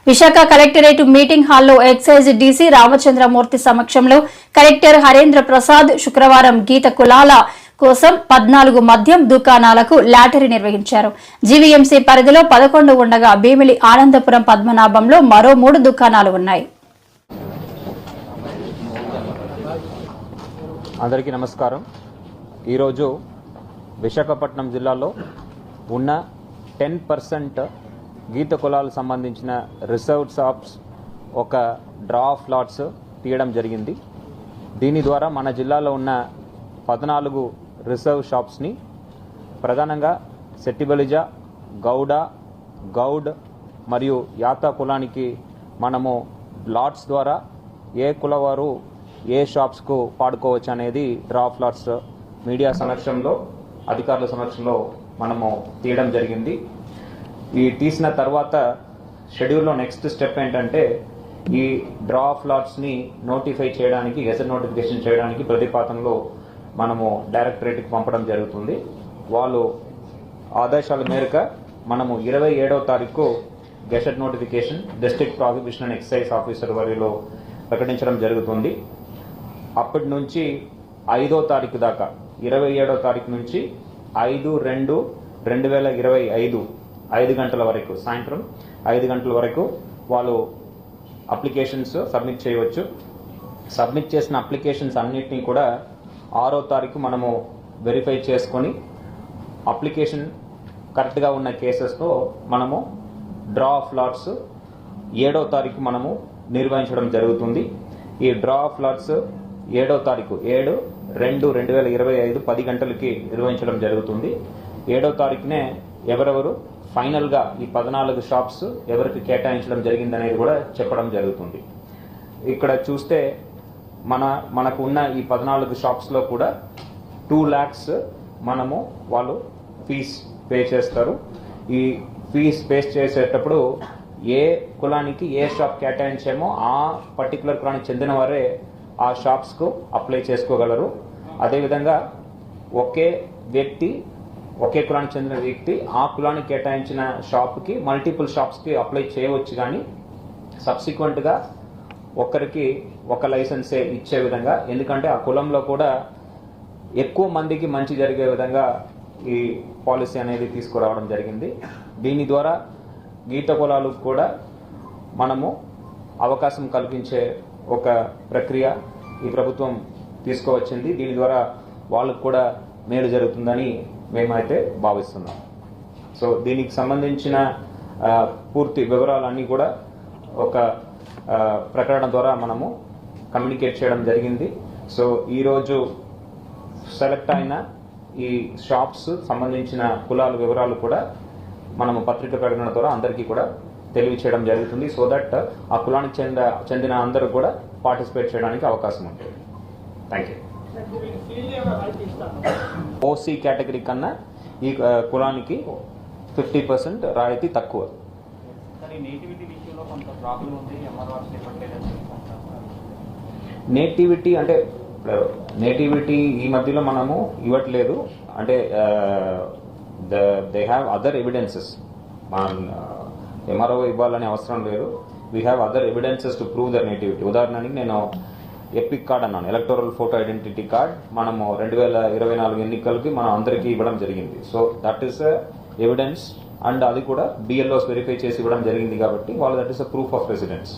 Visakha collectorate meeting హాల్లో excise DC Ramachandramurthy సమక్షంలో collector Harendra Prasad శుక్రవారం గీత కులాల కోసం 14 మద్యం దుకాణాలకు లాటరీ నిర్వహించారు. జీవీఎంసీ పరిధిలో 11 ఉండగా భీమిలి ఆనందపురం పద్మనాభంలో మరో 3 దుకాణాలు ఉన్నాయి. అందరికీ నమస్కారం. ఈరోజు విశాఖపట్నం జిల్లాలో ఉన్న 10% గీత కులాలకు సంబంధించిన రిజర్వ్ షాప్స్ ఒక డ్రా ఆఫ్ లాట్స్ తీయడం జరిగింది. దీని ద్వారా మన జిల్లాలో ఉన్న 14 రిజర్వ్ షాప్స్ని ప్రధానంగా సెట్టిబలిజ, గౌడ, గౌడ్ మరియు యాతా కులానికి మనము లాట్స్ ద్వారా ఏ కులవారు ఏ షాప్స్కు పాడుకోవచ్చు అనేది డ్రా ఆఫ్ లాట్స్ మీడియా సమక్షంలో, అధికారుల సమక్షంలో మనము తీయడం జరిగింది. ఈ తీసిన తర్వాత షెడ్యూల్లో నెక్స్ట్ స్టెప్ ఏంటంటే ఈ డ్రా ఆఫ్ లాట్స్ని నోటిఫై చేయడానికి, గెజెట్ నోటిఫికేషన్ చేయడానికి ప్రతిపాదనలో మనము డైరెక్టరేట్కి పంపడం జరుగుతుంది. వాళ్ళు ఆదేశాల మేరకు మనము 27వ తారీఖు gazette notification district prosecution and excise officer వారిలో ప్రకటించడం జరుగుతుంది. అప్పటి నుంచి 5వ తారీఖు దాకా, 27వ తారీఖు నుంచి 5/2/2025 5 గంటల వరకు, సాయంత్రం 5 గంటల వరకు వాళ్ళు అప్లికేషన్స్ సబ్మిట్ చేయవచ్చు. సబ్మిట్ చేసిన అప్లికేషన్స్ అన్నిటినీ కూడా 6వ తారీఖు మనము వెరిఫై చేసుకొని అప్లికేషన్ కరెక్ట్గా ఉన్న కేసెస్తో మనము డ్రా ఆఫ్ లాట్స్ 7వ తారీఖు మనము నిర్వహించడం జరుగుతుంది. ఈ డ్రా ఆఫ్ లాట్స్ 7వ తారీఖు 7/2/2025 10 గంటలకి నిర్వహించడం జరుగుతుంది. 7వ తారీఖునే ఎవరెవరు ఫైనల్గా ఈ 14 షాప్స్ ఎవరికి కేటాయించడం జరిగిందనేది కూడా చెప్పడం జరుగుతుంది. ఇక్కడ చూస్తే మనకు ఉన్న ఈ 14 షాప్స్లో కూడా 2 lakhs మనము వాళ్ళు ఫీజ్ పే చేస్తారు. ఈ ఫీజ్ పే చేసేటప్పుడు ఏ కులానికి ఏ షాప్ కేటాయించామో ఆ పర్టికులర్ కులానికి చెందిన వారే ఆ షాప్స్కు అప్లై చేసుకోగలరు. అదేవిధంగా ఒకే కులానికి చెందిన వ్యక్తి ఆ కులానికి కేటాయించిన షాప్కి మల్టిపుల్ షాప్స్కి అప్లై చేయవచ్చు. కానీ సబ్సిక్వెంట్గా ఒక్కరికి ఒక లైసెన్సే ఇచ్చే విధంగా, ఎందుకంటే ఆ కులంలో కూడా ఎక్కువ మందికి మంచి జరిగే విధంగా ఈ పాలసీ అనేది తీసుకురావడం జరిగింది. దీని ద్వారా గీత కులాలకు కూడా మనము అవకాశం కల్పించే ఒక ప్రక్రియ ఈ ప్రభుత్వం తీసుకువచ్చింది. దీని ద్వారా వాళ్ళకు కూడా మేలు జరుగుతుందని మేమైతే భావిస్తున్నాం. సో దీనికి సంబంధించిన పూర్తి వివరాలన్నీ కూడా ఒక ప్రకటన ద్వారా మనము కమ్యూనికేట్ చేయడం జరిగింది. సో ఈరోజు సెలెక్ట్ అయిన ఈ షాప్స్ సంబంధించిన కులాల వివరాలు కూడా మనము పత్రిక ప్రకటన ద్వారా అందరికీ కూడా తెలియచేయడం జరుగుతుంది. సో దట్ ఆ కులానికి చెందిన అందరూ కూడా పార్టిసిపేట్ చేయడానికి అవకాశం ఉంటుంది. Thank you. ఓసీ కేటగిరీ కన్నా ఈ కులానికి 50% రాయితీ తక్కువ. నేటివిటీ అంటే నేటివిటీ ఈ మధ్యలో మనము ఇవ్వట్లేదు. అంటే they have other evidences. MRO ఇవ్వాలనే అవసరం లేదు. We have other evidences to prove their nativity. ఉదాహరణకి నేను ఎపిక్ కార్డ్ అన్నాను, ఎలక్టోరల్ ఫోటో ఐడెంటిటీ కార్డ్. మనము 2024 ఎన్నికలకి మనం అందరికీ ఇవ్వడం జరిగింది. So that is evidence. And అది కూడా బిఎల్ఓస్ వెరిఫై చేసి ఇవ్వడం జరిగింది కాబట్టి వాళ్ళు that is a proof of residence.